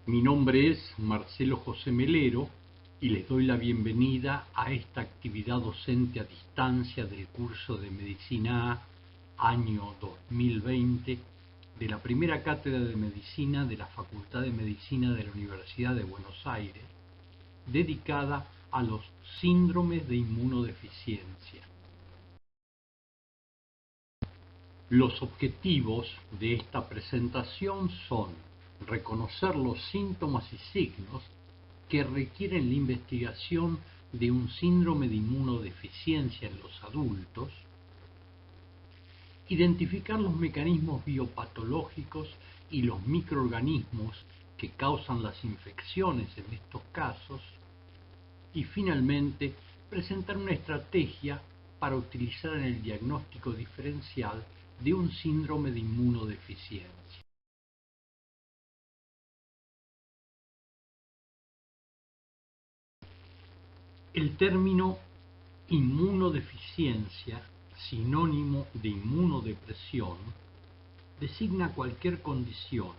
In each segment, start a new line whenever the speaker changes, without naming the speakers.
Mi nombre es Marcelo José Melero y les doy la bienvenida a esta actividad docente a distancia del curso de Medicina A, año 2020, de la primera cátedra de Medicina de la Facultad de Medicina de la Universidad de Buenos Aires, dedicada a los síndromes de inmunodeficiencia. Los objetivos de esta presentación son reconocer los síntomas y signos que requieren la investigación de un síndrome de inmunodeficiencia en los adultos, identificar los mecanismos biopatológicos y los microorganismos que causan las infecciones en estos casos y finalmente presentar una estrategia para utilizar en el diagnóstico diferencial de un síndrome de inmunodeficiencia. El término inmunodeficiencia, sinónimo de inmunodepresión, designa cualquier condición,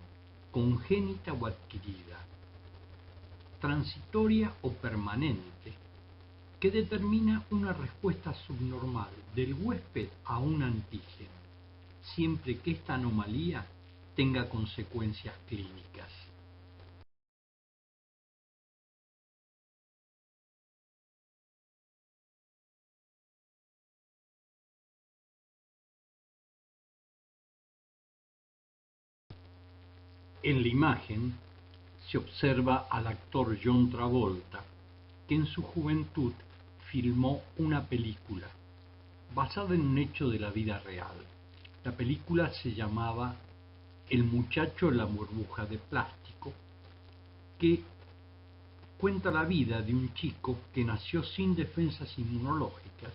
congénita o adquirida, transitoria o permanente, que determina una respuesta subnormal del huésped a un antígeno, siempre que esta anomalía tenga consecuencias clínicas. En la imagen se observa al actor John Travolta, que en su juventud filmó una película basada en un hecho de la vida real. La película se llamaba El muchacho en la burbuja de plástico, que cuenta la vida de un chico que nació sin defensas inmunológicas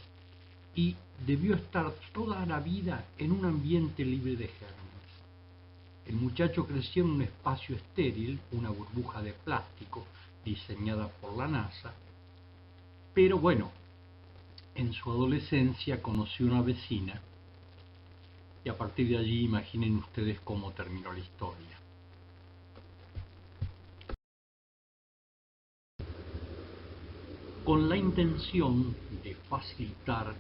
y debió estar toda la vida en un ambiente libre de gérmenes. El muchacho creció en un espacio estéril, una burbuja de plástico diseñada por la NASA, pero bueno, en su adolescencia conoció una vecina y a partir de allí imaginen ustedes cómo terminó la historia. Con la intención de facilitar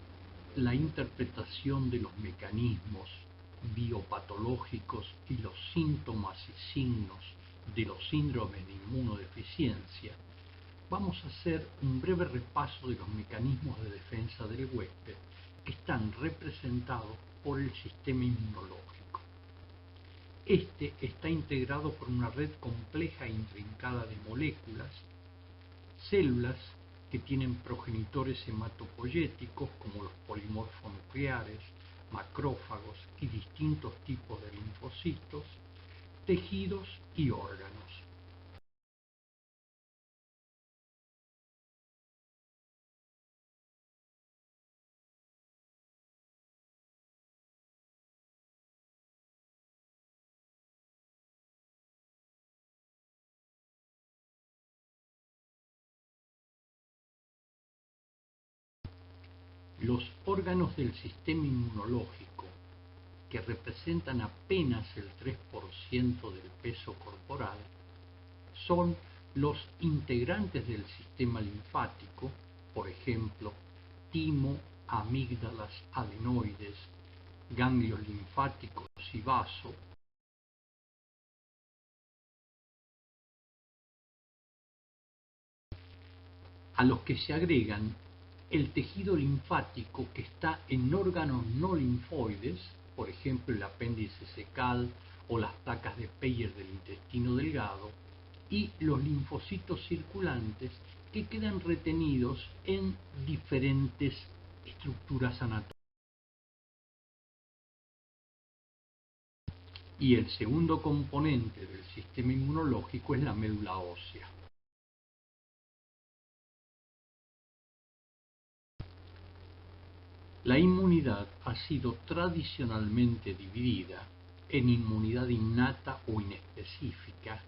la interpretación de los mecanismos biopatológicos y los síntomas y signos de los síndromes de inmunodeficiencia, vamos a hacer un breve repaso de los mecanismos de defensa del huésped que están representados por el sistema inmunológico. Este está integrado por una red compleja e intrincada de moléculas, células que tienen progenitores hematopoyéticos como los polimorfos nucleares, macrófagos y distintos tipos de linfocitos, tejidos y órganos. Los órganos del sistema inmunológico, que representan apenas el 3% del peso corporal, son los integrantes del sistema linfático, por ejemplo, timo, amígdalas, adenoides, ganglios linfáticos y vaso, a los que se agregan el tejido linfático que está en órganos no linfoides, por ejemplo el apéndice secal o las placas de Peyer del intestino delgado, y los linfocitos circulantes que quedan retenidos en diferentes estructuras anatómicas. Y el segundo componente del sistema inmunológico es la médula ósea. La inmunidad ha sido tradicionalmente dividida en inmunidad innata o inespecífica,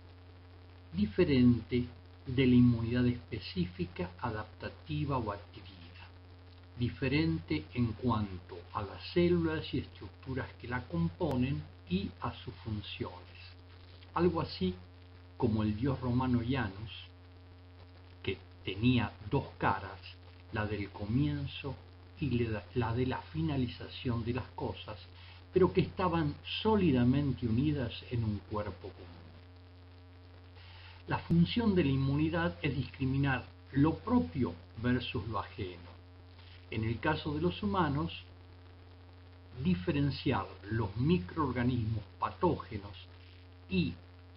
diferente de la inmunidad específica, adaptativa o adquirida, diferente en cuanto a las células y estructuras que la componen y a sus funciones. Algo así como el dios romano Janus, que tenía dos caras, la del comienzo y la de la finalización de las cosas, pero que estaban sólidamente unidas en un cuerpo común. La función de la inmunidad es discriminar lo propio versus lo ajeno. En el caso de los humanos, diferenciar los microorganismos patógenos y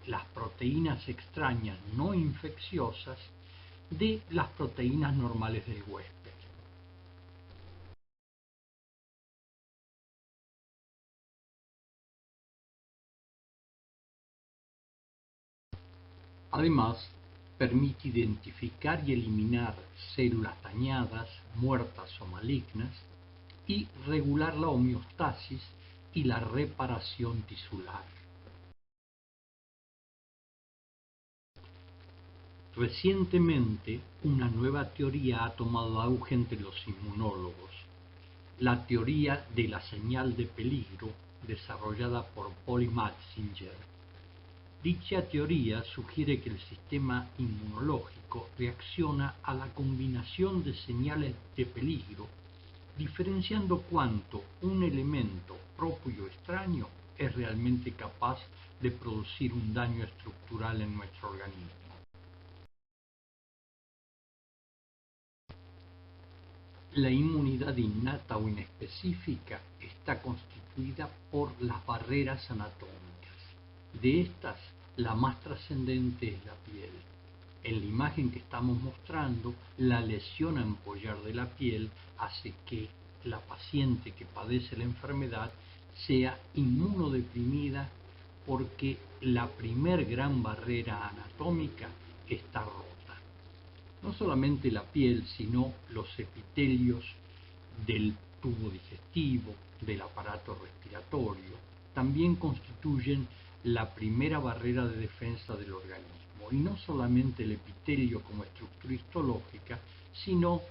las proteínas extrañas no infecciosas de las proteínas normales del huésped. Además, permite identificar y eliminar células dañadas, muertas o malignas y regular la homeostasis y la reparación tisular. Recientemente, una nueva teoría ha tomado auge entre los inmunólogos, la teoría de la señal de peligro desarrollada por Paul Matzinger. Dicha teoría sugiere que el sistema inmunológico reacciona a la combinación de señales de peligro, diferenciando cuánto un elemento propio o extraño es realmente capaz de producir un daño estructural en nuestro organismo. La inmunidad innata o inespecífica está constituida por las barreras anatómicas. De estas, la más trascendente es la piel. En la imagen que estamos mostrando, la lesión ampollar de la piel hace que la paciente que padece la enfermedad sea inmunodeprimida porque la primer gran barrera anatómica está rota. No solamente la piel, sino los epitelios del tubo digestivo, del aparato respiratorio, también constituyen la primera barrera de defensa del organismo. Y no solamente el epitelio como estructura histológica, sino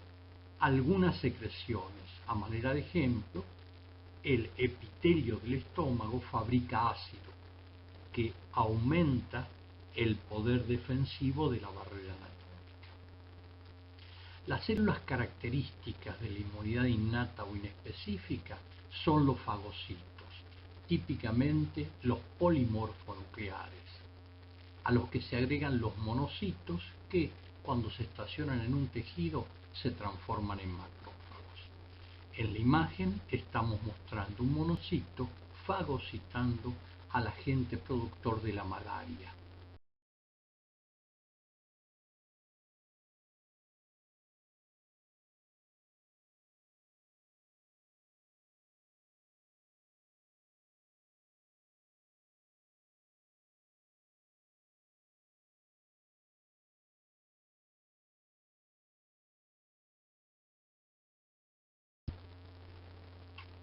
algunas secreciones. A manera de ejemplo, el epitelio del estómago fabrica ácido, que aumenta el poder defensivo de la barrera anatómica. Las células características de la inmunidad innata o inespecífica son los fagocitos, típicamente los polimorfonucleares, a los que se agregan los monocitos que, cuando se estacionan en un tejido, se transforman en macrófagos. En la imagen estamos mostrando un monocito fagocitando al agente productor de la malaria.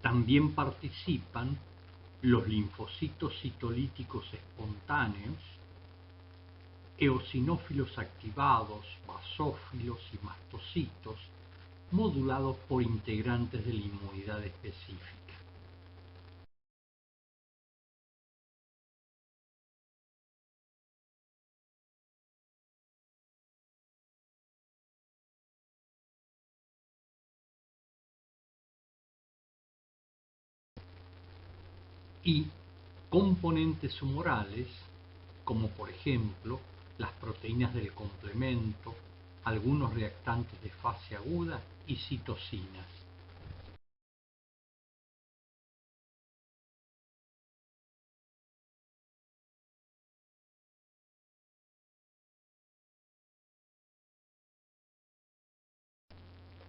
También participan los linfocitos citolíticos espontáneos, eosinófilos activados, basófilos y mastocitos, modulados por integrantes de la inmunidad específica. Y componentes humorales, como por ejemplo las proteínas del complemento, algunos reactantes de fase aguda y citocinas.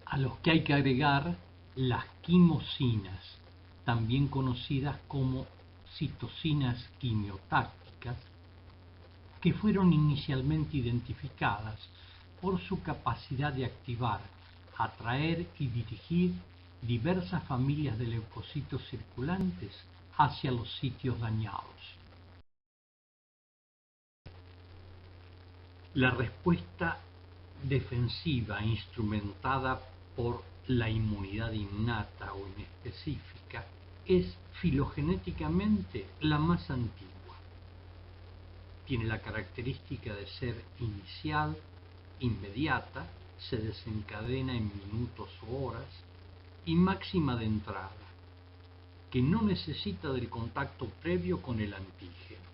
A los que hay que agregar las quimosinas, también conocidas como citocinas quimiotácticas, que fueron inicialmente identificadas por su capacidad de activar, atraer y dirigir diversas familias de leucocitos circulantes hacia los sitios dañados. La respuesta defensiva instrumentada por la inmunidad innata o inespecífica es filogenéticamente la más antigua. Tiene la característica de ser inicial, inmediata, se desencadena en minutos o horas, y máxima de entrada, que no necesita del contacto previo con el antígeno.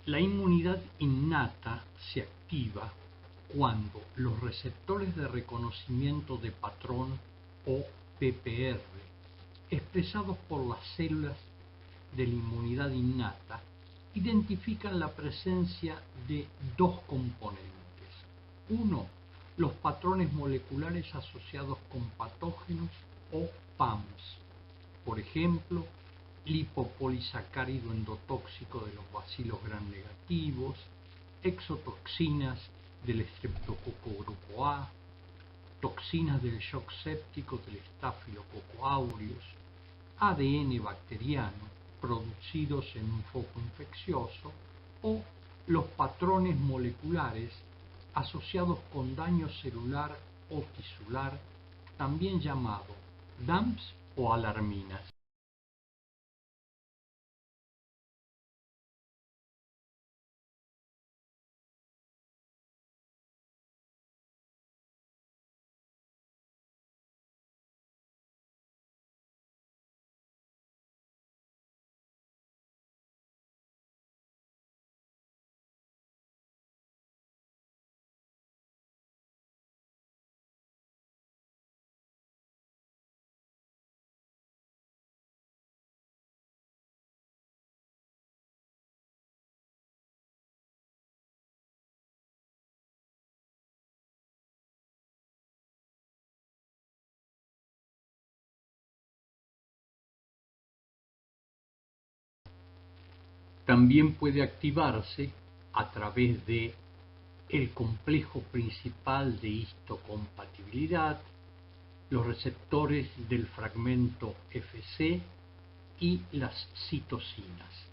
La inmunidad innata se activa cuando los receptores de reconocimiento de patrón o PPR, expresados por las células de la inmunidad innata, identifican la presencia de dos componentes. Uno, los patrones moleculares asociados con patógenos o PAMs, por ejemplo, lipopolisacárido endotóxico de los bacilos gram negativos, exotoxinas del estreptococo grupo A, toxinas del shock séptico del Staphylococcus aureus, ADN bacteriano producidos en un foco infeccioso o los patrones moleculares asociados con daño celular o tisular, también llamado DAMPs o alarminas. También puede activarse a través de el complejo principal de histocompatibilidad, los receptores del fragmento Fc y las citocinas.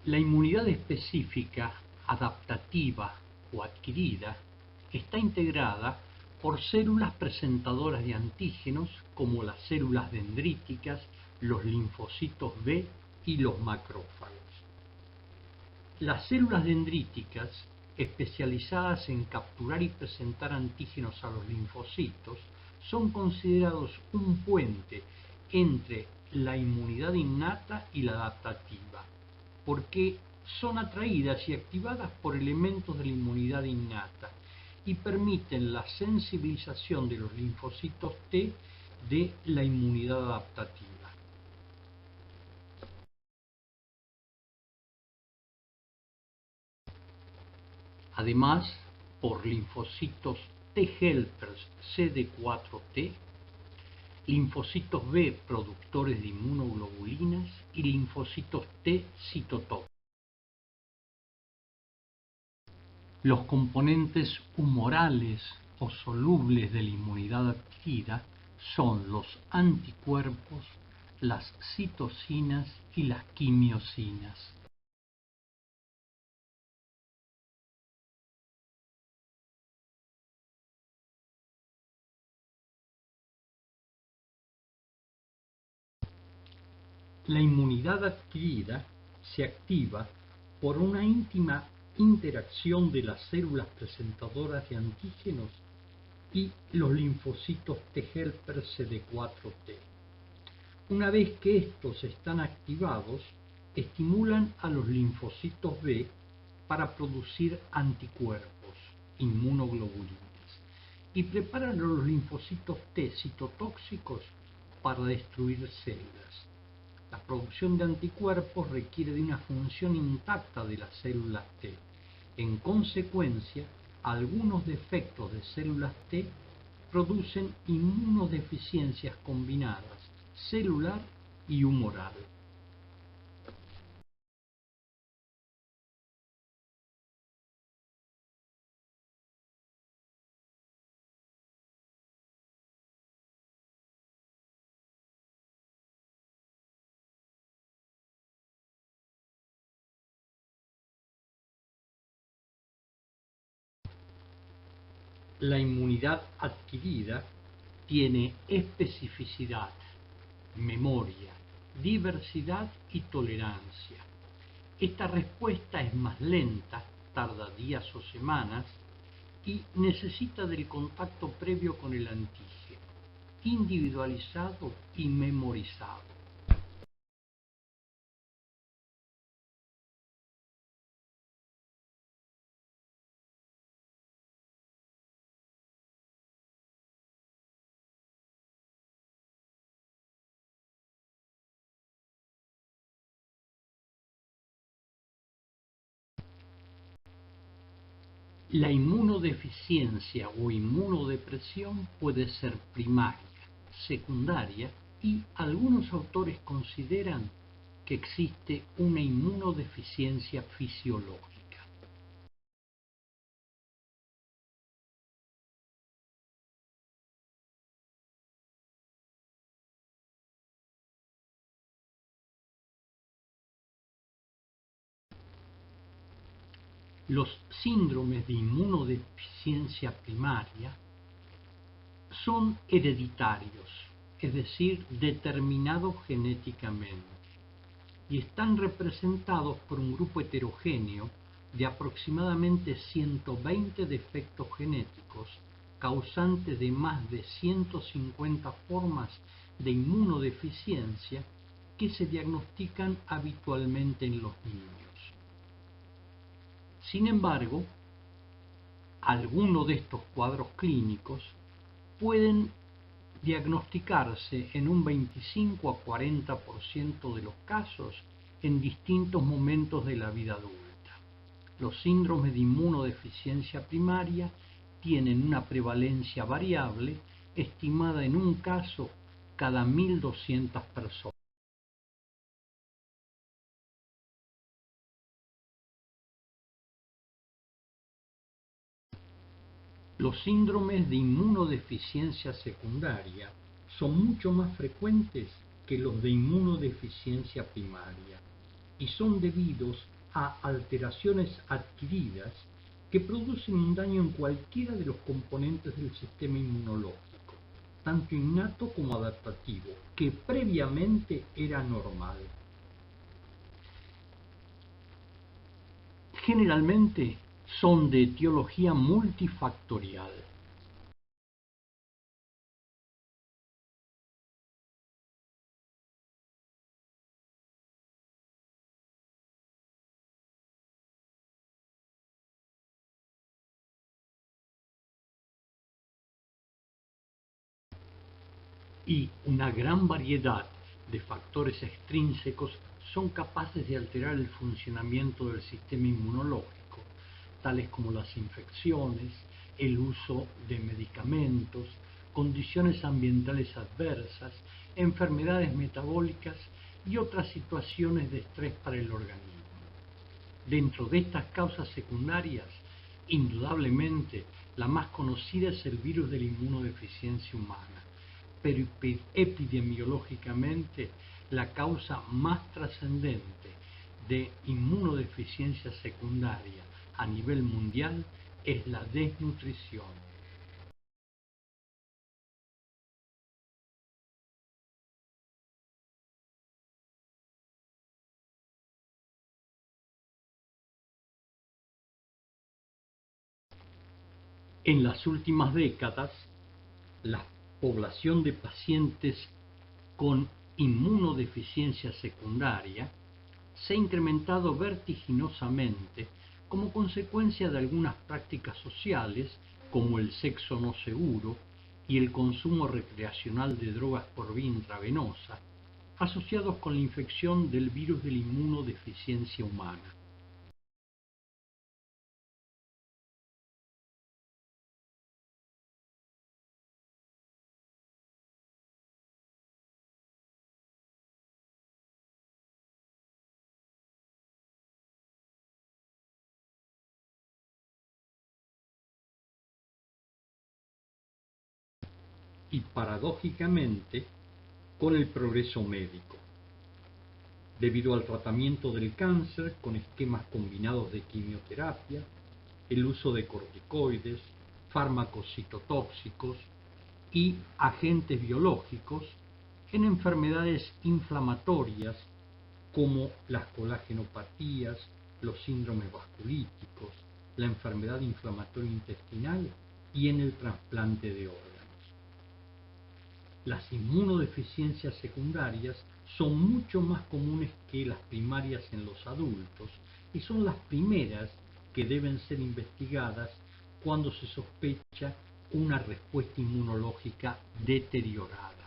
La inmunidad específica, adaptativa o adquirida está integrada por células presentadoras de antígenos como las células dendríticas, los linfocitos B y los macrófagos. Las células dendríticas, especializadas en capturar y presentar antígenos a los linfocitos, son considerados un puente entre la inmunidad innata y la adaptativa, porque son atraídas y activadas por elementos de la inmunidad innata y permiten la sensibilización de los linfocitos T de la inmunidad adaptativa. Además, por linfocitos T helpers CD4T, linfocitos B productores de inmunoglobulinas y linfocitos T citotóxicos. Los componentes humorales o solubles de la inmunidad adquirida son los anticuerpos, las citocinas y las quimiosinas. La inmunidad adquirida se activa por una íntima interacción de las células presentadoras de antígenos y los linfocitos T helper CD4T. Una vez que estos están activados, estimulan a los linfocitos B para producir anticuerpos, inmunoglobulinas, y preparan a los linfocitos T citotóxicos para destruir células. La producción de anticuerpos requiere de una función intacta de las células T. En consecuencia, algunos defectos de células T producen inmunodeficiencias combinadas celular y humoral. La inmunidad adquirida tiene especificidad, memoria, diversidad y tolerancia. Esta respuesta es más lenta, tarda días o semanas y necesita del contacto previo con el antígeno, individualizado y memorizado. La inmunodeficiencia o inmunodepresión puede ser primaria, secundaria y algunos autores consideran que existe una inmunodeficiencia fisiológica. Los síndromes de inmunodeficiencia primaria son hereditarios, es decir, determinados genéticamente, y están representados por un grupo heterogéneo de aproximadamente 120 defectos genéticos causantes de más de 150 formas de inmunodeficiencia que se diagnostican habitualmente en los niños. Sin embargo, algunos de estos cuadros clínicos pueden diagnosticarse en un 25 a 40% de los casos en distintos momentos de la vida adulta. Los síndromes de inmunodeficiencia primaria tienen una prevalencia variable estimada en un caso cada 1.200 personas. Los síndromes de inmunodeficiencia secundaria son mucho más frecuentes que los de inmunodeficiencia primaria y son debidos a alteraciones adquiridas que producen un daño en cualquiera de los componentes del sistema inmunológico, tanto innato como adaptativo, que previamente era normal. Generalmente son de etiología multifactorial. Y una gran variedad de factores extrínsecos son capaces de alterar el funcionamiento del sistema inmunológico, tales como las infecciones, el uso de medicamentos, condiciones ambientales adversas, enfermedades metabólicas y otras situaciones de estrés para el organismo. Dentro de estas causas secundarias, indudablemente, la más conocida es el virus de la inmunodeficiencia humana, pero epidemiológicamente la causa más trascendente de inmunodeficiencia secundaria a nivel mundial es la desnutrición. En las últimas décadas, la población de pacientes con inmunodeficiencia secundaria se ha incrementado vertiginosamente como consecuencia de algunas prácticas sociales como el sexo no seguro y el consumo recreacional de drogas por vía intravenosa, asociados con la infección del virus de la inmunodeficiencia humana. y paradójicamente con el progreso médico. Debido al tratamiento del cáncer con esquemas combinados de quimioterapia, el uso de corticoides, fármacos citotóxicos y agentes biológicos en enfermedades inflamatorias como las colagenopatías, los síndromes vasculíticos, la enfermedad inflamatoria intestinal y en el trasplante de órganos. Las inmunodeficiencias secundarias son mucho más comunes que las primarias en los adultos y son las primeras que deben ser investigadas cuando se sospecha una respuesta inmunológica deteriorada.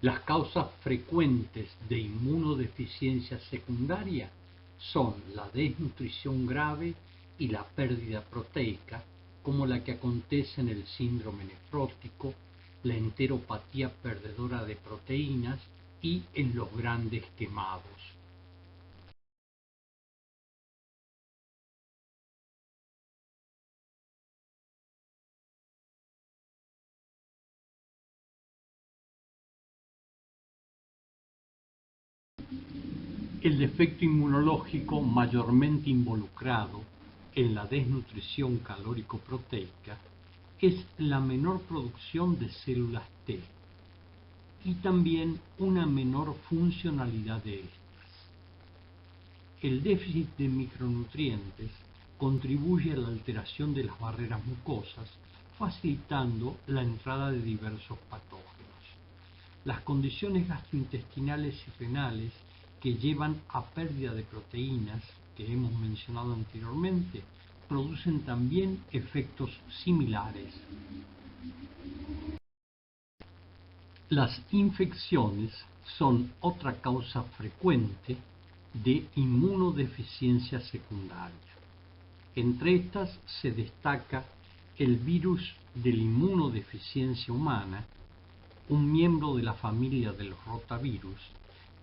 Las causas frecuentes de inmunodeficiencia secundaria son la desnutrición grave y la pérdida proteica, como la que acontece en el síndrome nefrótico, la enteropatía perdedora de proteínas y en los grandes quemados. El defecto inmunológico mayormente involucrado en la desnutrición calórico-proteica es la menor producción de células T y también una menor funcionalidad de estas. El déficit de micronutrientes contribuye a la alteración de las barreras mucosas, facilitando la entrada de diversos patógenos. Las condiciones gastrointestinales y renales que llevan a pérdida de proteínas, que hemos mencionado anteriormente, producen también efectos similares. Las infecciones son otra causa frecuente de inmunodeficiencia secundaria. Entre estas se destaca el virus de la inmunodeficiencia humana, un miembro de la familia de los rotavirus,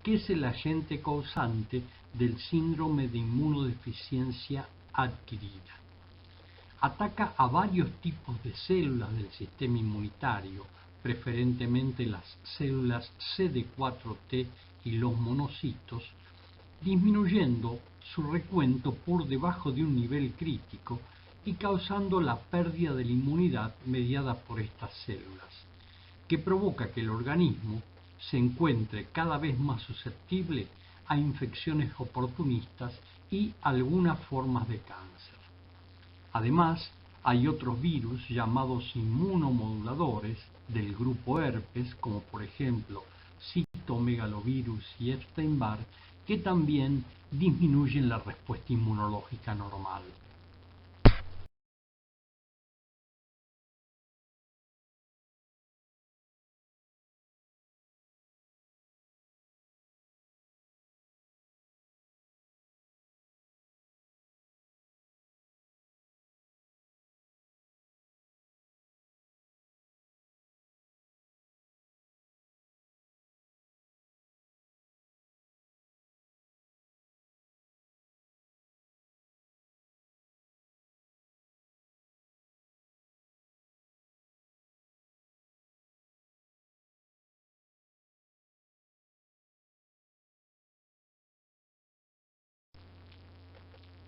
que es el agente causante del síndrome de inmunodeficiencia adquirida. Ataca a varios tipos de células del sistema inmunitario, preferentemente las células CD4T y los monocitos, disminuyendo su recuento por debajo de un nivel crítico y causando la pérdida de la inmunidad mediada por estas células, que provoca que el organismo se encuentre cada vez más susceptible a infecciones oportunistas y algunas formas de cáncer. Además, hay otros virus llamados inmunomoduladores del grupo herpes, como por ejemplo citomegalovirus y Epstein-Barr, que también disminuyen la respuesta inmunológica normal.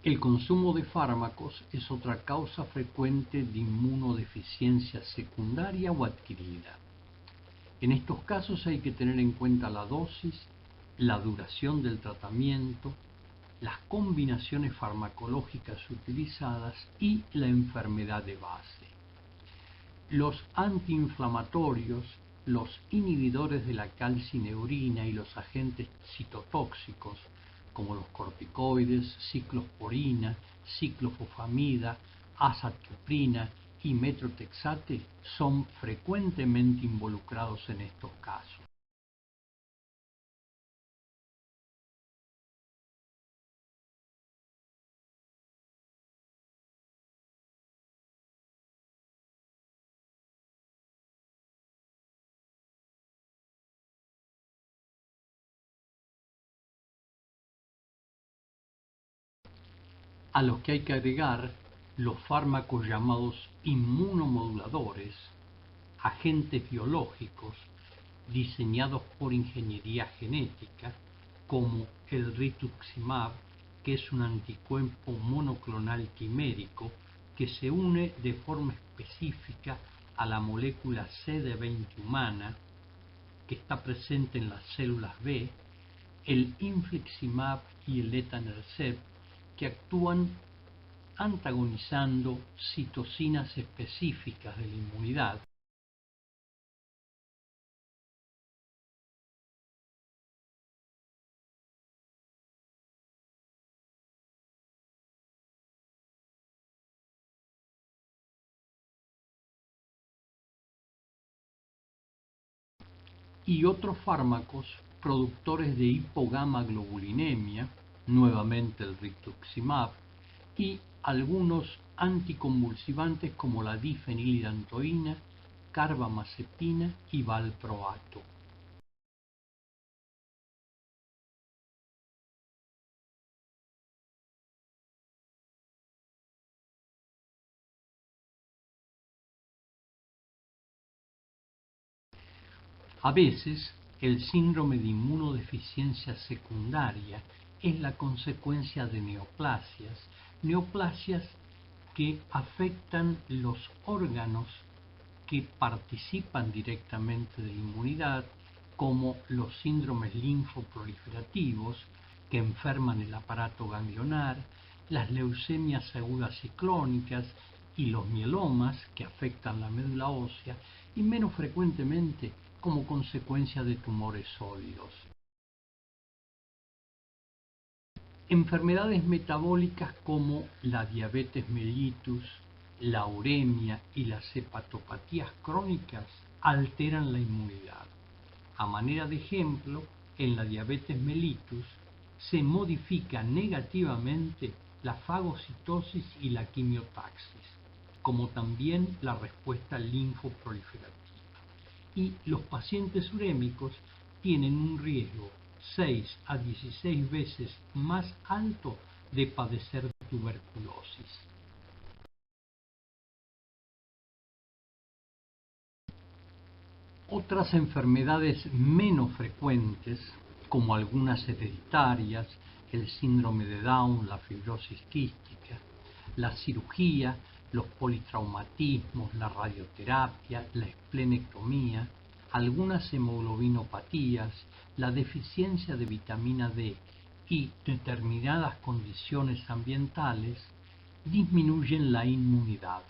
El consumo de fármacos es otra causa frecuente de inmunodeficiencia secundaria o adquirida. En estos casos hay que tener en cuenta la dosis, la duración del tratamiento, las combinaciones farmacológicas utilizadas y la enfermedad de base. Los antiinflamatorios, los inhibidores de la calcineurina y los agentes citotóxicos, como los corticoides, ciclosporina, ciclofosfamida, azathioprina y metrotexate, son frecuentemente involucrados en estos casos. a los que hay que agregar los fármacos llamados inmunomoduladores, agentes biológicos diseñados por ingeniería genética, como el rituximab, que es un anticuerpo monoclonal quimérico que se une de forma específica a la molécula CD20 humana que está presente en las células B, el infliximab y el etanercept, que actúan antagonizando citocinas específicas de la inmunidad, y otros fármacos productores de hipogamaglobulinemia, nuevamente el rituximab, y algunos anticonvulsivantes como la difenilidantoína, carbamazepina y valproato. A veces, el síndrome de inmunodeficiencia secundaria es la consecuencia de neoplasias que afectan los órganos que participan directamente de la inmunidad, como los síndromes linfoproliferativos, que enferman el aparato ganglionar, las leucemias agudas ciclónicas y los mielomas, que afectan la médula ósea, y menos frecuentemente como consecuencia de tumores sólidos. Enfermedades metabólicas como la diabetes mellitus, la uremia y las hepatopatías crónicas alteran la inmunidad. A manera de ejemplo, en la diabetes mellitus se modifica negativamente la fagocitosis y la quimiotaxis, como también la respuesta linfoproliferativa. Y los pacientes urémicos tienen un riesgo 6 a 16 veces más alto de padecer tuberculosis. Otras enfermedades menos frecuentes, como algunas hereditarias, el síndrome de Down, la fibrosis quística, la cirugía, los politraumatismos, la radioterapia, la esplenectomía, algunas hemoglobinopatías, la deficiencia de vitamina D y determinadas condiciones ambientales disminuyen la inmunidad.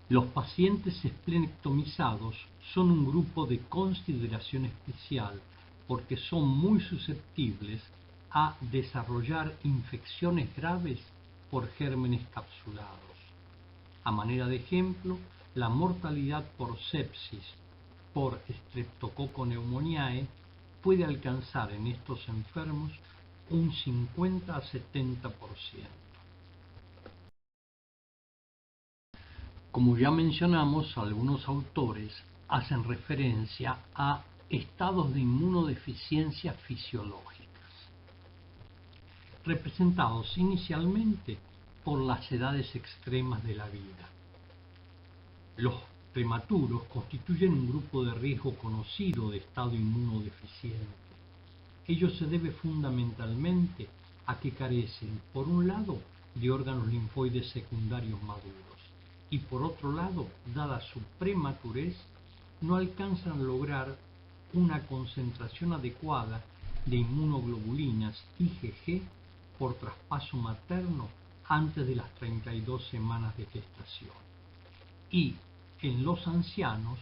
Los pacientes esplenectomizados son un grupo de consideración especial porque son muy susceptibles a desarrollar infecciones graves por gérmenes capsulados. A manera de ejemplo, la mortalidad por sepsis por Streptococcus pneumoniae puede alcanzar en estos enfermos un 50 a 70%. Como ya mencionamos, algunos autores hacen referencia a estados de inmunodeficiencia fisiológicas, representados inicialmente por las edades extremas de la vida. Los prematuros constituyen un grupo de riesgo conocido de estado inmunodeficiente. Ello se debe fundamentalmente a que carecen, por un lado, de órganos linfoides secundarios maduros, y por otro lado, dada su prematurez, no alcanzan a lograr una concentración adecuada de inmunoglobulinas IgG por traspaso materno antes de las 32 semanas de gestación. Y en los ancianos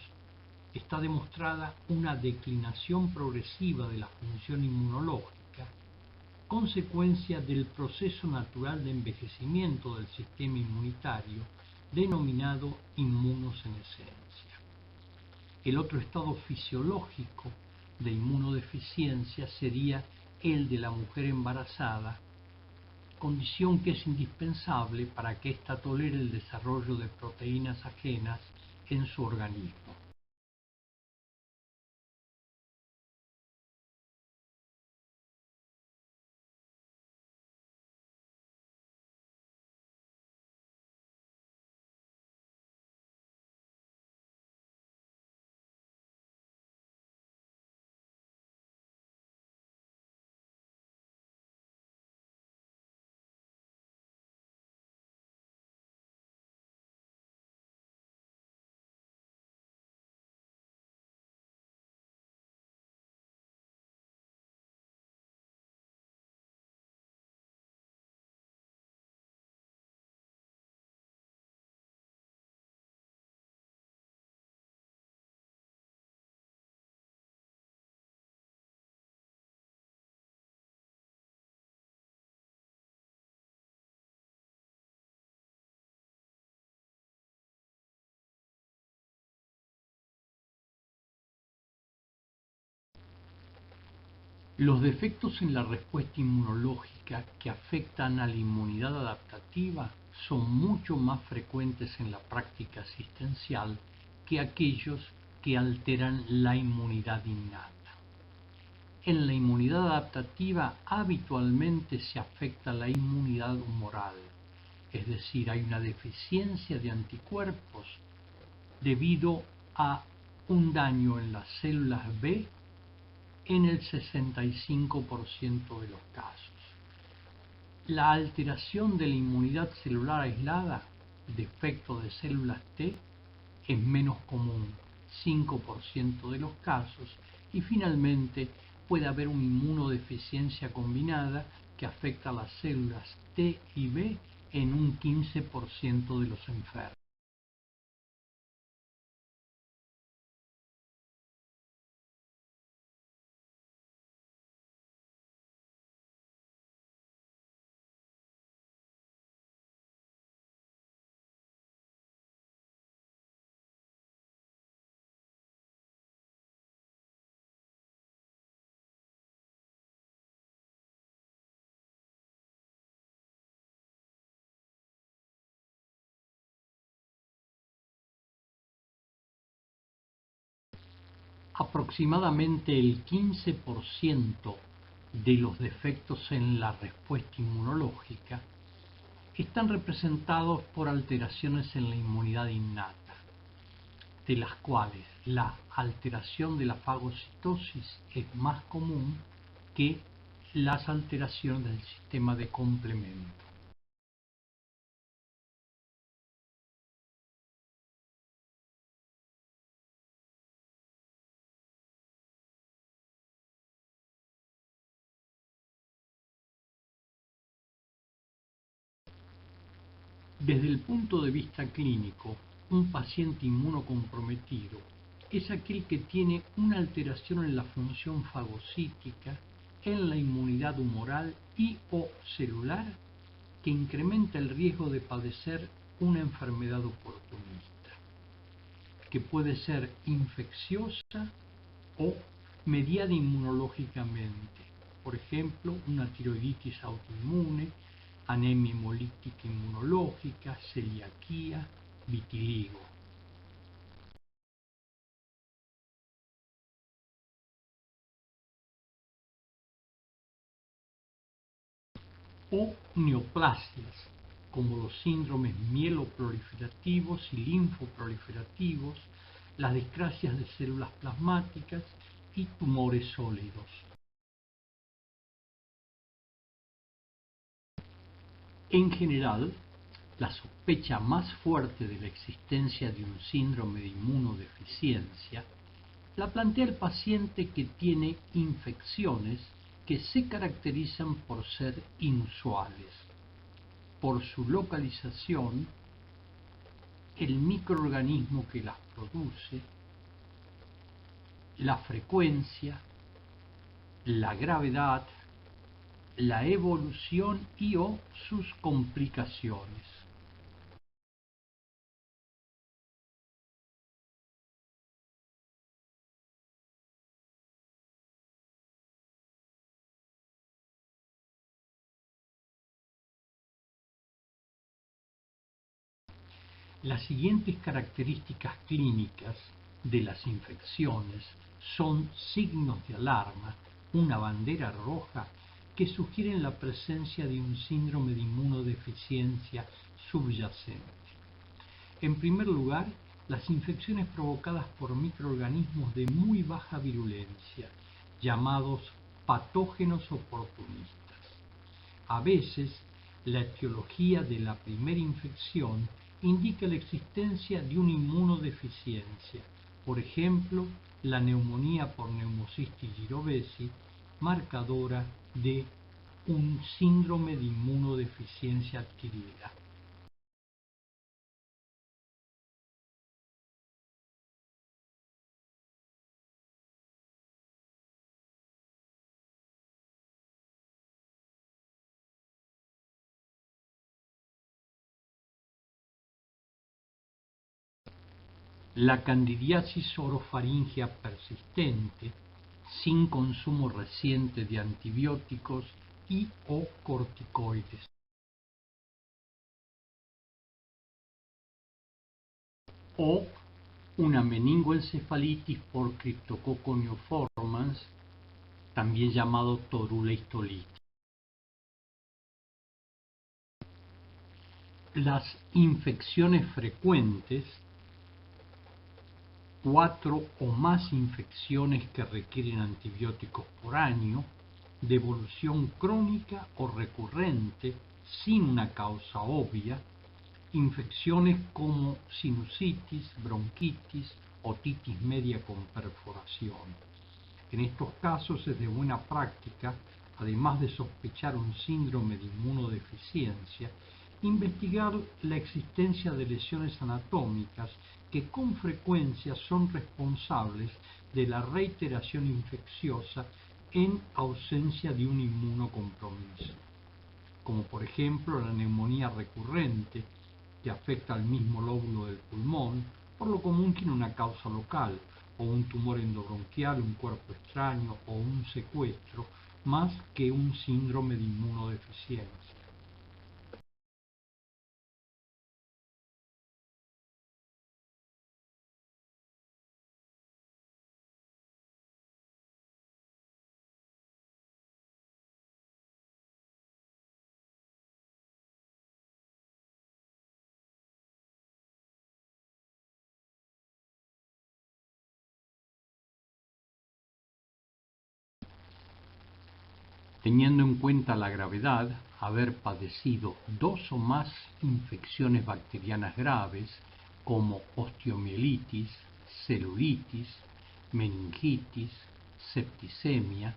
está demostrada una declinación progresiva de la función inmunológica, consecuencia del proceso natural de envejecimiento del sistema inmunitario denominado inmunosenescencia. El otro estado fisiológico de inmunodeficiencia sería el de la mujer embarazada, condición que es indispensable para que ésta tolere el desarrollo de proteínas ajenas en su organismo. Los defectos en la respuesta inmunológica que afectan a la inmunidad adaptativa son mucho más frecuentes en la práctica asistencial que aquellos que alteran la inmunidad innata. En la inmunidad adaptativa habitualmente se afecta la inmunidad humoral, es decir, hay una deficiencia de anticuerpos debido a un daño en las células B en el 65% de los casos. La alteración de la inmunidad celular aislada, defecto de células T, es menos común, 5% de los casos, y finalmente puede haber una inmunodeficiencia combinada que afecta a las células T y B en un 15% de los enfermos. Aproximadamente el 15% de los defectos en la respuesta inmunológica están representados por alteraciones en la inmunidad innata, de las cuales la alteración de la fagocitosis es más común que las alteraciones del sistema de complemento. Desde el punto de vista clínico, un paciente inmunocomprometido es aquel que tiene una alteración en la función fagocítica, en la inmunidad humoral y o celular que incrementa el riesgo de padecer una enfermedad oportunista, que puede ser infecciosa o mediada inmunológicamente. Por ejemplo, una tiroiditis autoinmune, anemia hemolítica inmunológica, celiaquía, vitiligo. O neoplasias, como los síndromes mieloproliferativos y linfoproliferativos, las discrasias de células plasmáticas y tumores sólidos. En general, la sospecha más fuerte de la existencia de un síndrome de inmunodeficiencia la plantea el paciente que tiene infecciones que se caracterizan por ser inusuales, por su localización, el microorganismo que las produce, la frecuencia, la gravedad, la evolución y o sus complicaciones. Las siguientes características clínicas de las infecciones son signos de alarma, una bandera roja, que sugieren la presencia de un síndrome de inmunodeficiencia subyacente. En primer lugar, las infecciones provocadas por microorganismos de muy baja virulencia, llamados patógenos oportunistas. A veces, la etiología de la primera infección indica la existencia de una inmunodeficiencia, por ejemplo, la neumonía por Pneumocystis jirovecii, marcadora de un síndrome de inmunodeficiencia adquirida. La candidiasis orofaringea persistente, sin consumo reciente de antibióticos y o corticoides. O una meningoencefalitis por Cryptococcus neoformans, también llamado torula histolitis. Las infecciones frecuentes, 4 o más infecciones que requieren antibióticos por año, de evolución crónica o recurrente sin una causa obvia, infecciones como sinusitis, bronquitis, otitis media con perforación. En estos casos es de buena práctica, además de sospechar un síndrome de inmunodeficiencia, investigar la existencia de lesiones anatómicas que con frecuencia son responsables de la reiteración infecciosa en ausencia de un inmunocompromiso, como por ejemplo la neumonía recurrente, que afecta al mismo lóbulo del pulmón, por lo común tiene una causa local, o un tumor endobronquial, un cuerpo extraño o un secuestro, más que un síndrome de inmunodeficiencia. Teniendo en cuenta la gravedad, haber padecido 2 o más infecciones bacterianas graves, como osteomielitis, celulitis, meningitis, septicemia,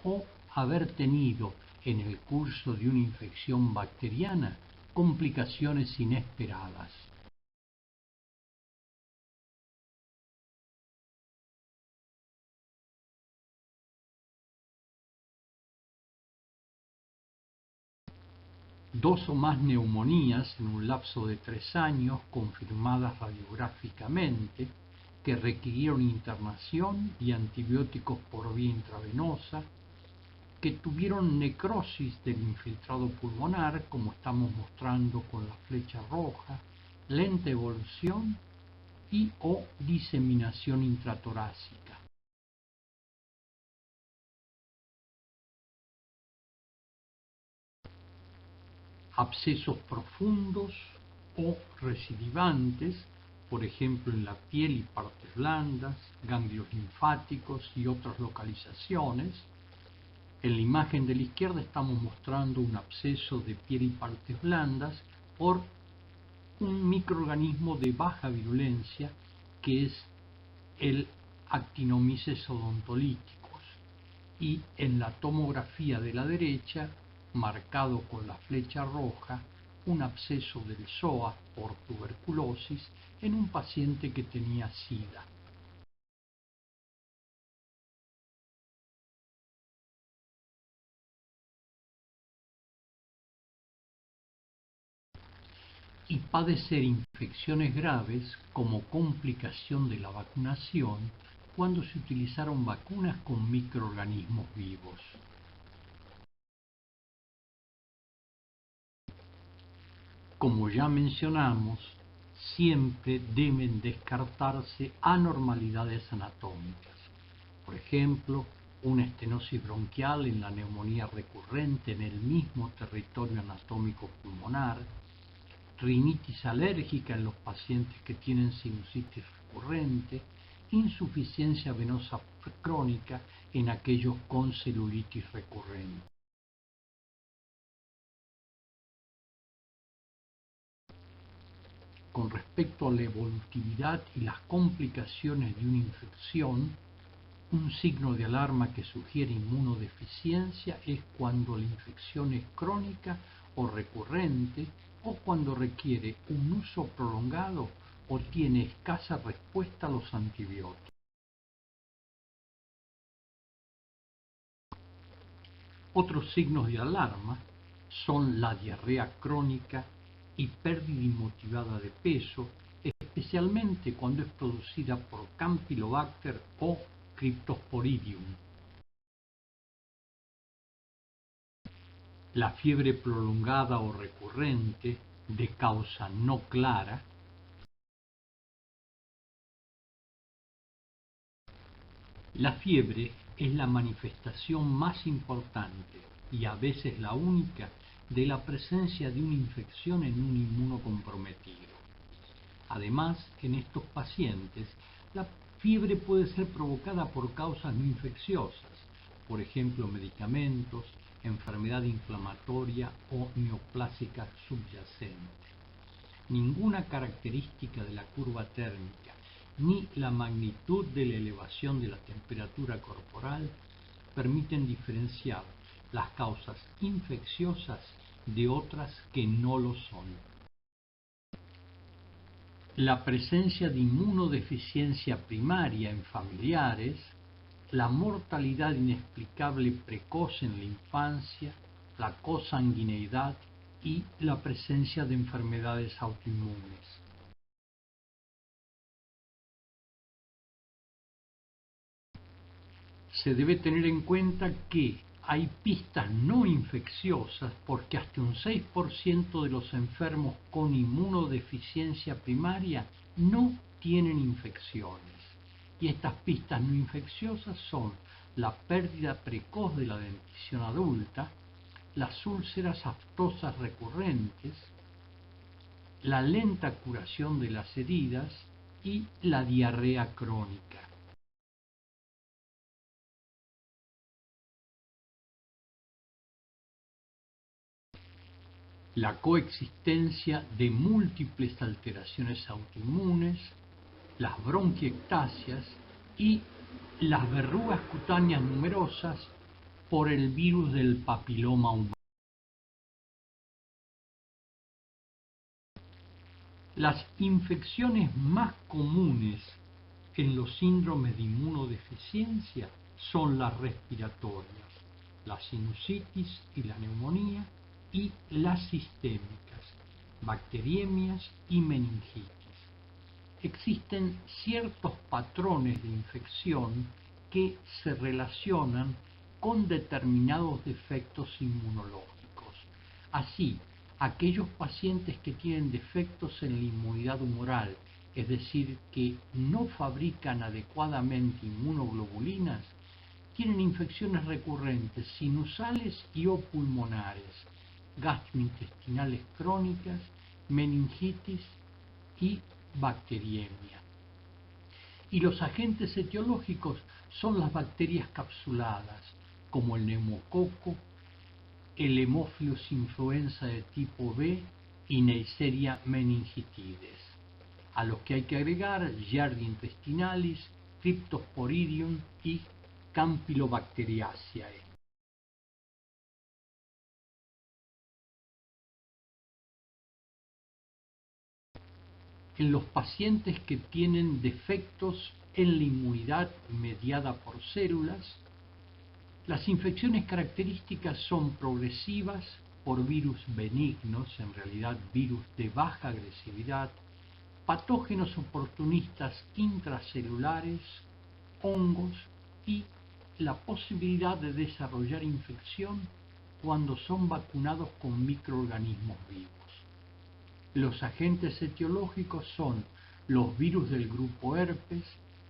o haber tenido en el curso de una infección bacteriana complicaciones inesperadas. Dos o más neumonías en un lapso de 3 años confirmadas radiográficamente que requirieron internación y antibióticos por vía intravenosa, que tuvieron necrosis del infiltrado pulmonar, como estamos mostrando con la flecha roja, lenta evolución y o diseminación intratorácica. Abscesos profundos o recidivantes, por ejemplo en la piel y partes blandas, ganglios linfáticos y otras localizaciones. En la imagen de la izquierda estamos mostrando un absceso de piel y partes blandas por un microorganismo de baja virulencia que es el Actinomyces odontolíticos, y en la tomografía de la derecha, marcado con la flecha roja, un absceso del psoas por tuberculosis en un paciente que tenía SIDA. Y padecer infecciones graves como complicación de la vacunación cuando se utilizaron vacunas con microorganismos vivos. Como ya mencionamos, siempre deben descartarse anormalidades anatómicas. Por ejemplo, una estenosis bronquial en la neumonía recurrente en el mismo territorio anatómico pulmonar, rinitis alérgica en los pacientes que tienen sinusitis recurrente, insuficiencia venosa crónica en aquellos con celulitis recurrente. Con respecto a la evolutividad y las complicaciones de una infección, un signo de alarma que sugiere inmunodeficiencia es cuando la infección es crónica o recurrente o cuando requiere un uso prolongado o tiene escasa respuesta a los antibióticos. Otros signos de alarma son la diarrea crónica y pérdida inmotivada de peso, especialmente cuando es producida por Campylobacter o Cryptosporidium. La fiebre prolongada o recurrente de causa no clara, la fiebre es la manifestación más importante y a veces la única de la presencia de una infección en un inmunocomprometido. Además, en estos pacientes, la fiebre puede ser provocada por causas no infecciosas, por ejemplo, medicamentos, enfermedad inflamatoria o neoplásica subyacente. Ninguna característica de la curva térmica ni la magnitud de la elevación de la temperatura corporal permiten diferenciar las causas infecciosas de otras que no lo son. La presencia de inmunodeficiencia primaria en familiares, la mortalidad inexplicable precoz en la infancia, la consanguineidad y la presencia de enfermedades autoinmunes. Se debe tener en cuenta que hay pistas no infecciosas porque hasta un 6% de los enfermos con inmunodeficiencia primaria no tienen infecciones. Y estas pistas no infecciosas son la pérdida precoz de la dentición adulta, las úlceras aftosas recurrentes, la lenta curación de las heridas y la diarrea crónica. La coexistencia de múltiples alteraciones autoinmunes, las bronquiectasias y las verrugas cutáneas numerosas por el virus del papiloma humano. Las infecciones más comunes en los síndromes de inmunodeficiencia son las respiratorias, la sinusitis y la neumonía, y las sistémicas, bacteriemias y meningitis. Existen ciertos patrones de infección que se relacionan con determinados defectos inmunológicos. Así, aquellos pacientes que tienen defectos en la inmunidad humoral, es decir, que no fabrican adecuadamente inmunoglobulinas, tienen infecciones recurrentes sinusales y o pulmonares, gastrointestinales crónicas, meningitis y bacteriemia. Y los agentes etiológicos son las bacterias capsuladas, como el neumococo, el Haemophilus influenza de tipo B y Neisseria meningitidis, a los que hay que agregar Giardia intestinalis, Cryptosporidium y Campylobacteriaceae. En los pacientes que tienen defectos en la inmunidad mediada por células, las infecciones características son progresivas por virus benignos, en realidad virus de baja agresividad, patógenos oportunistas intracelulares, hongos y la posibilidad de desarrollar infección cuando son vacunados con microorganismos vivos. Los agentes etiológicos son los virus del grupo herpes,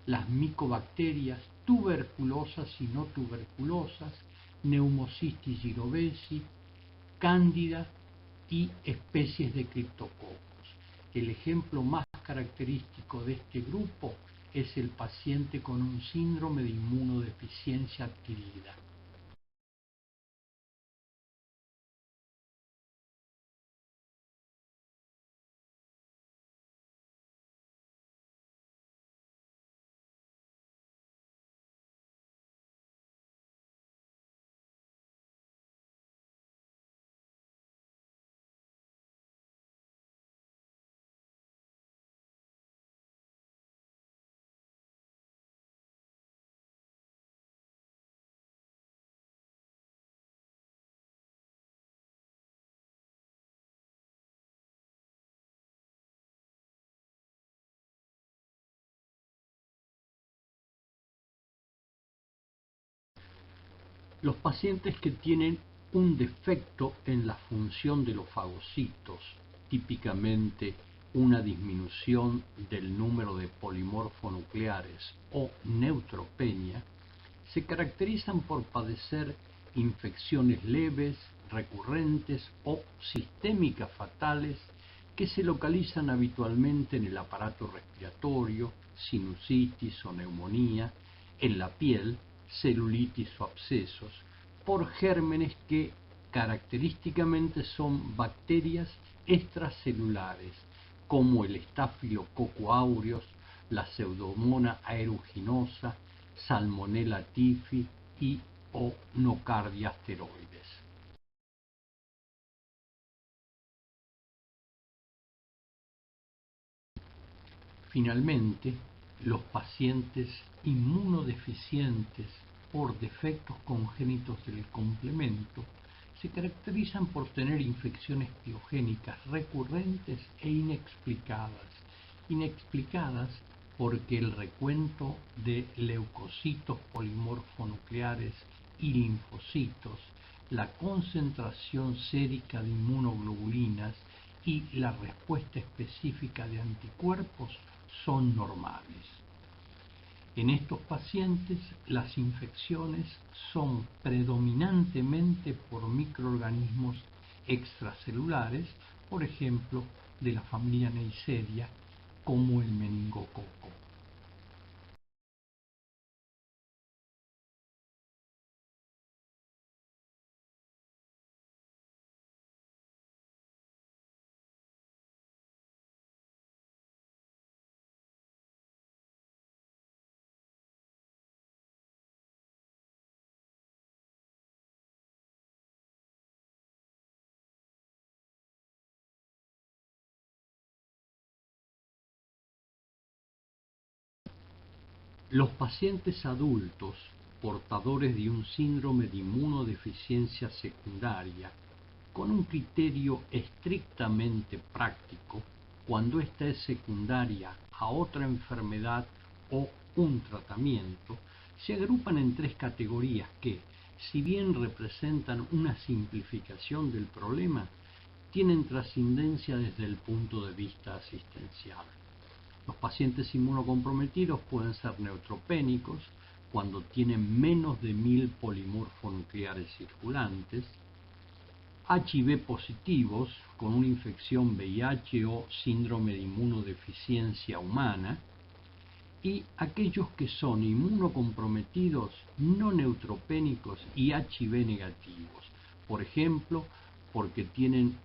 las micobacterias tuberculosas y no tuberculosas, Pneumocystis jirovecii, cándida y especies de criptococos. El ejemplo más característico de este grupo es el paciente con un síndrome de inmunodeficiencia adquirida. Los pacientes que tienen un defecto en la función de los fagocitos, típicamente una disminución del número de polimorfonucleares o neutropenia, se caracterizan por padecer infecciones leves, recurrentes o sistémicas fatales que se localizan habitualmente en el aparato respiratorio, sinusitis o neumonía, en la piel, celulitis o abscesos, por gérmenes que característicamente son bacterias extracelulares, como el Staphylococcus aureus, la Pseudomonas aeruginosa, Salmonella typhi y o Nocardia asteroides. Finalmente, los pacientes inmunodeficientes por defectos congénitos del complemento se caracterizan por tener infecciones piogénicas recurrentes e inexplicadas porque el recuento de leucocitos polimorfonucleares y linfocitos, la concentración sérica de inmunoglobulinas y la respuesta específica de anticuerpos son normales. En estos pacientes, las infecciones son predominantemente por microorganismos extracelulares, por ejemplo, de la familia Neisseria, como el meningococo. Los pacientes adultos portadores de un síndrome de inmunodeficiencia secundaria, con un criterio estrictamente práctico, cuando ésta es secundaria a otra enfermedad o un tratamiento, se agrupan en tres categorías que, si bien representan una simplificación del problema, tienen trascendencia desde el punto de vista asistencial. Los pacientes inmunocomprometidos pueden ser neutropénicos cuando tienen menos de 1000 polimorfonucleares circulantes, HIV positivos con una infección VIH o síndrome de inmunodeficiencia humana, y aquellos que son inmunocomprometidos no neutropénicos y HIV negativos, por ejemplo, porque tienen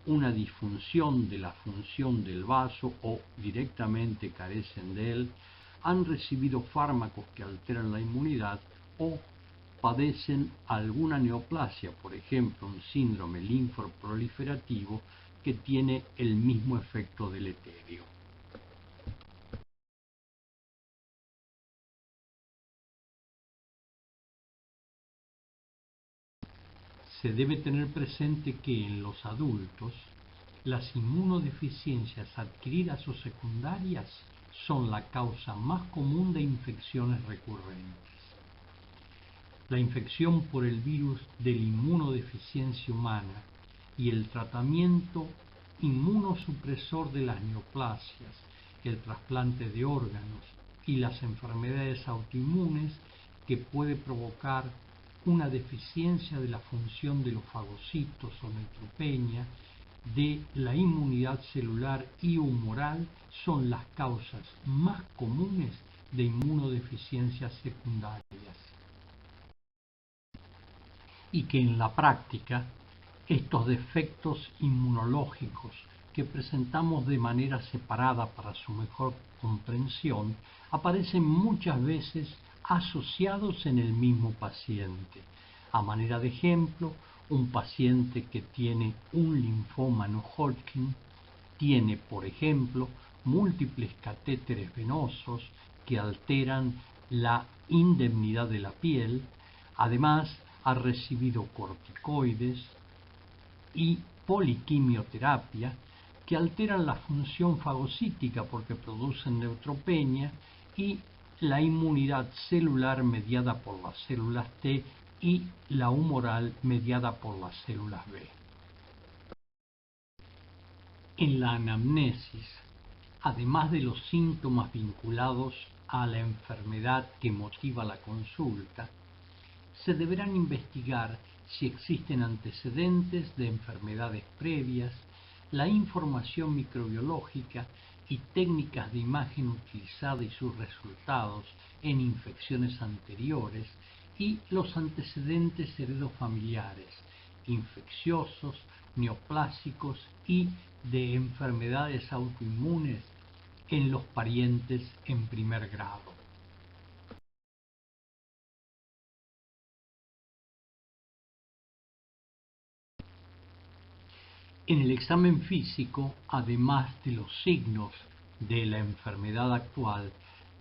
una disfunción de la función del vaso o directamente carecen de él, han recibido fármacos que alteran la inmunidad o padecen alguna neoplasia, por ejemplo, un síndrome linfoproliferativo que tiene el mismo efecto deleterio. Se debe tener presente que en los adultos las inmunodeficiencias adquiridas o secundarias son la causa más común de infecciones recurrentes. La infección por el virus de la inmunodeficiencia humana y el tratamiento inmunosupresor de las neoplasias, el trasplante de órganos y las enfermedades autoinmunes que puede provocar una deficiencia de la función de los fagocitos o neutropenia, de la inmunidad celular y humoral son las causas más comunes de inmunodeficiencias secundarias. Y que en la práctica estos defectos inmunológicos que presentamos de manera separada para su mejor comprensión aparecen muchas veces asociados en el mismo paciente. A manera de ejemplo, un paciente que tiene un linfoma no Hodgkin tiene, por ejemplo, múltiples catéteres venosos que alteran la indemnidad de la piel. Además, ha recibido corticoides y poliquimioterapia que alteran la función fagocítica porque producen neutropenia y la inmunidad celular mediada por las células T y la humoral mediada por las células B. En la anamnesis, además de los síntomas vinculados a la enfermedad que motiva la consulta, se deberán investigar si existen antecedentes de enfermedades previas, la información microbiológica y técnicas de imagen utilizada y sus resultados en infecciones anteriores y los antecedentes heredofamiliares, infecciosos, neoplásicos y de enfermedades autoinmunes en los parientes en primer grado. En el examen físico, además de los signos de la enfermedad actual,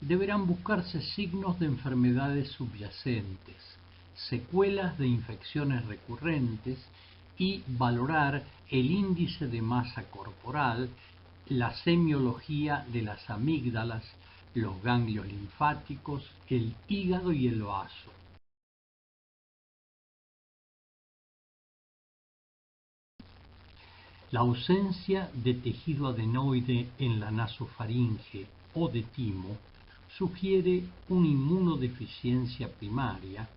deberán buscarse signos de enfermedades subyacentes, secuelas de infecciones recurrentes y valorar el índice de masa corporal, la semiología de las amígdalas, los ganglios linfáticos, el hígado y el vaso. La ausencia de tejido adenoide en la nasofaringe o de timo sugiere una inmunodeficiencia primaria,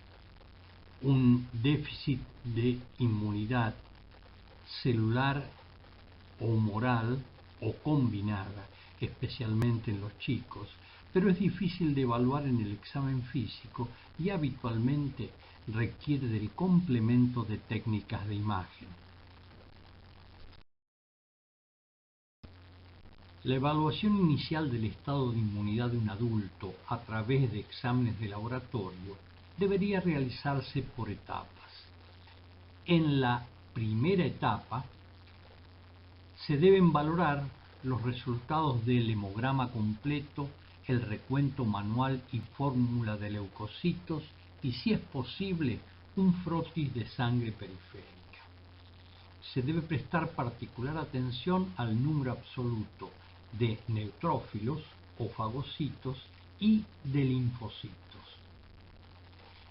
un déficit de inmunidad celular o humoral o combinada, especialmente en los chicos, pero es difícil de evaluar en el examen físico y habitualmente requiere del complemento de técnicas de imagen. La evaluación inicial del estado de inmunidad de un adulto a través de exámenes de laboratorio debería realizarse por etapas. En la primera etapa se deben valorar los resultados del hemograma completo, el recuento manual y fórmula de leucocitos y, si es posible, un frotis de sangre periférica. Se debe prestar particular atención al número absoluto de neutrófilos o fagocitos y de linfocitos.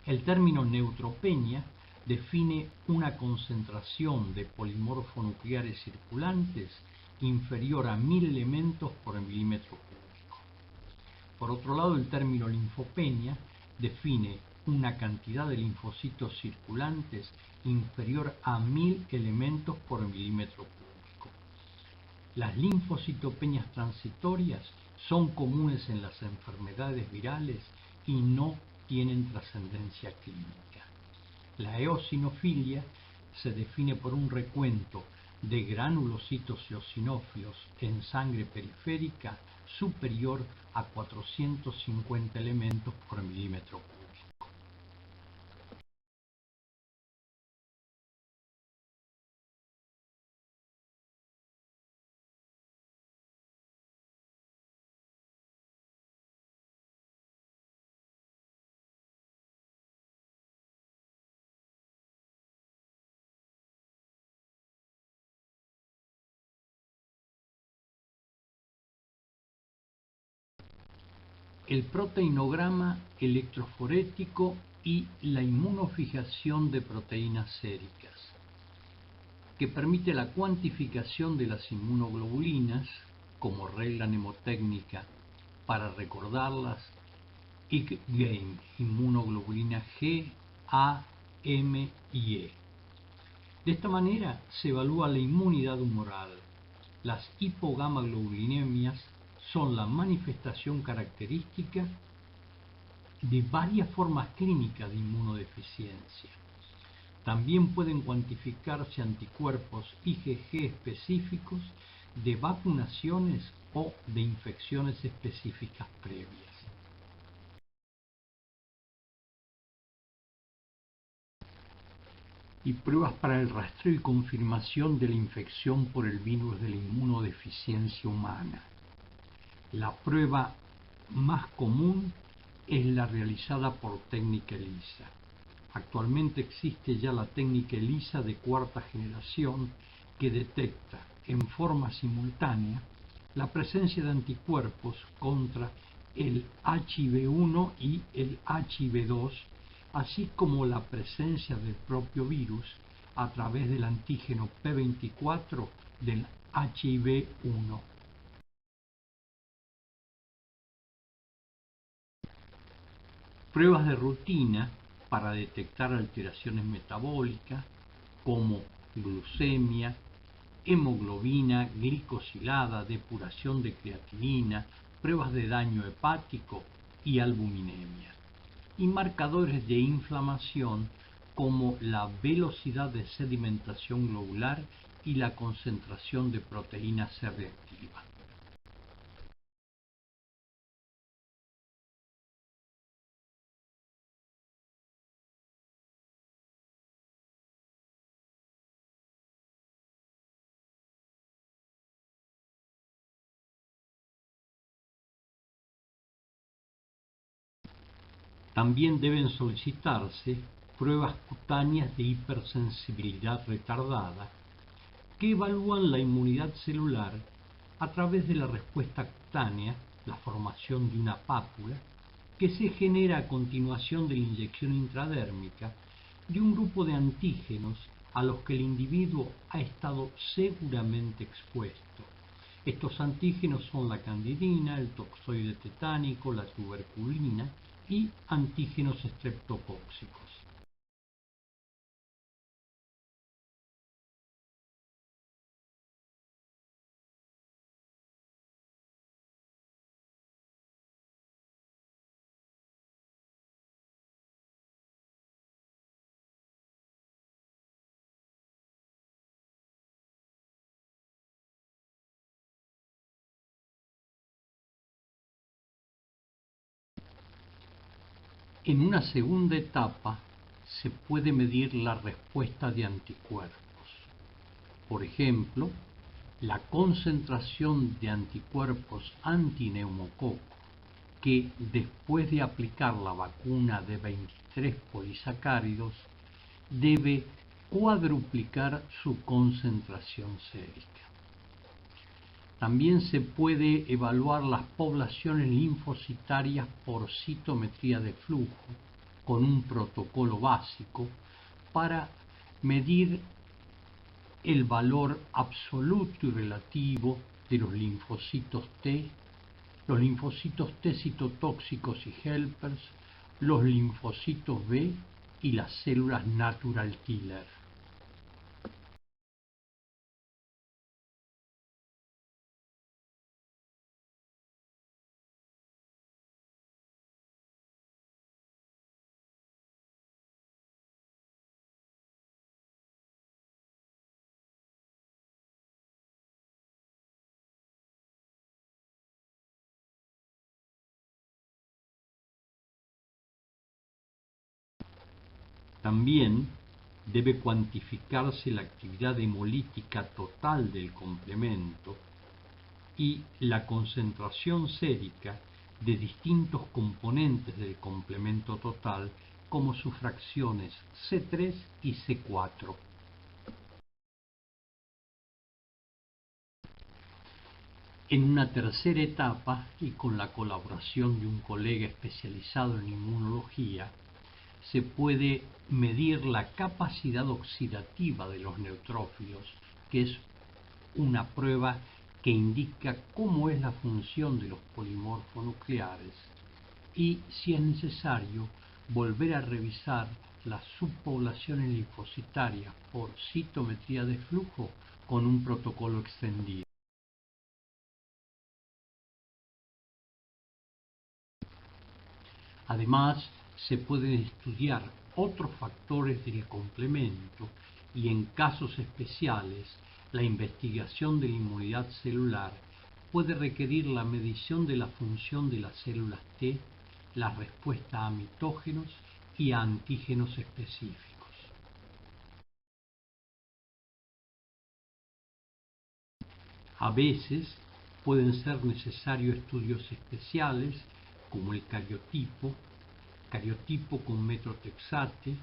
El término neutropenia define una concentración de polimorfonucleares circulantes inferior a 1000 elementos por milímetro cúbico. Por otro lado, el término linfopenia define una cantidad de linfocitos circulantes inferior a 1000 elementos por milímetro cúbico. Las linfocitopenias transitorias son comunes en las enfermedades virales y no tienen trascendencia clínica. La eosinofilia se define por un recuento de granulocitos eosinófilos en sangre periférica superior a 450 elementos por milímetro cúbico. El proteinograma electroforético y la inmunofijación de proteínas séricas. que permite la cuantificación de las inmunoglobulinas como regla mnemotécnica para recordarlas: IgG, inmunoglobulina G, A, M y E. De esta manera se evalúa la inmunidad humoral. Las hipogamaglobulinemias son la manifestación característica de varias formas clínicas de inmunodeficiencia. También pueden cuantificarse anticuerpos IgG específicos de vacunaciones o de infecciones específicas previas. Y pruebas para el rastreo y confirmación de la infección por el virus de la inmunodeficiencia humana. La prueba más común es la realizada por técnica ELISA. Actualmente existe ya la técnica ELISA de cuarta generación que detecta en forma simultánea la presencia de anticuerpos contra el HIV-1 y el HIV-2, así como la presencia del propio virus a través del antígeno P24 del HIV-1. Pruebas de rutina para detectar alteraciones metabólicas como glucemia, hemoglobina glicosilada, depuración de creatinina, pruebas de daño hepático y albuminemia. Y marcadores de inflamación como la velocidad de sedimentación globular y la concentración de proteína C reactiva. También deben solicitarse pruebas cutáneas de hipersensibilidad retardada que evalúan la inmunidad celular a través de la respuesta cutánea, la formación de una pápula, que se genera a continuación de la inyección intradérmica de un grupo de antígenos a los que el individuo ha estado seguramente expuesto. Estos antígenos son la candidina, el toxoide tetánico, la tuberculina y antígenos estreptocóccicos. En una segunda etapa se puede medir la respuesta de anticuerpos. Por ejemplo, la concentración de anticuerpos antineumococo que después de aplicar la vacuna de 23 polisacáridos debe cuadruplicar su concentración sérica. También se puede evaluar las poblaciones linfocitarias por citometría de flujo con un protocolo básico para medir el valor absoluto y relativo de los linfocitos T, los linfocitos T citotóxicos y helpers, los linfocitos B y las células natural killer. También debe cuantificarse la actividad hemolítica total del complemento y la concentración sérica de distintos componentes del complemento total como sus fracciones C3 y C4. En una tercera etapa, y con la colaboración de un colega especializado en inmunología, se puede medir la capacidad oxidativa de los neutrófilos, que es una prueba que indica cómo es la función de los polimorfos nucleares, y, si es necesario, volver a revisar las subpoblaciones linfocitarias por citometría de flujo con un protocolo extendido. Además, se pueden estudiar otros factores del complemento y, en casos especiales, la investigación de la inmunidad celular puede requerir la medición de la función de las células T, la respuesta a mitógenos y a antígenos específicos. A veces pueden ser necesarios estudios especiales como el cariotipo con metotrexate,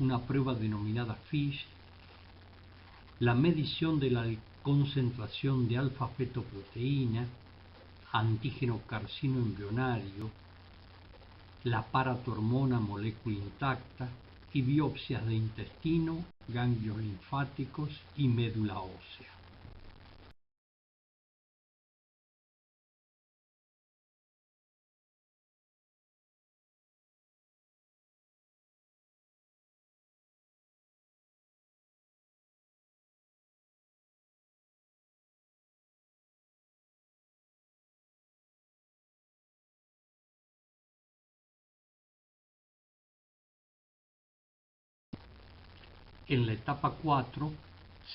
una prueba denominada FISH, la medición de la concentración de alfa-fetoproteína, antígeno carcino embrionario, la paratormona molécula intacta y biopsias de intestino, ganglios linfáticos y médula ósea. En la etapa 4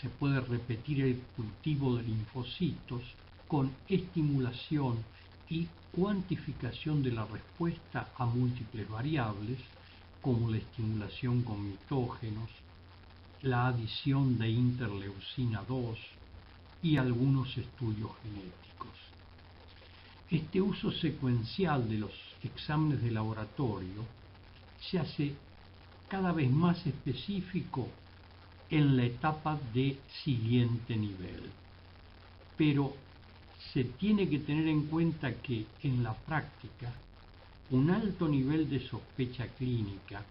se puede repetir el cultivo de linfocitos con estimulación y cuantificación de la respuesta a múltiples variables, como la estimulación con mitógenos, la adición de interleucina 2 y algunos estudios genéticos. Este uso secuencial de los exámenes de laboratorio se hace cada vez más específico en la etapa de siguiente nivel. Pero se tiene que tener en cuenta que en la práctica un alto nivel de sospecha clínica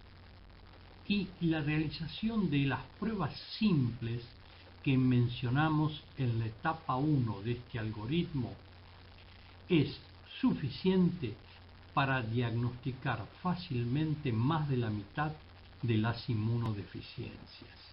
y la realización de las pruebas simples que mencionamos en la etapa 1 de este algoritmo es suficiente para diagnosticar fácilmente más de la mitad de las inmunodeficiencias.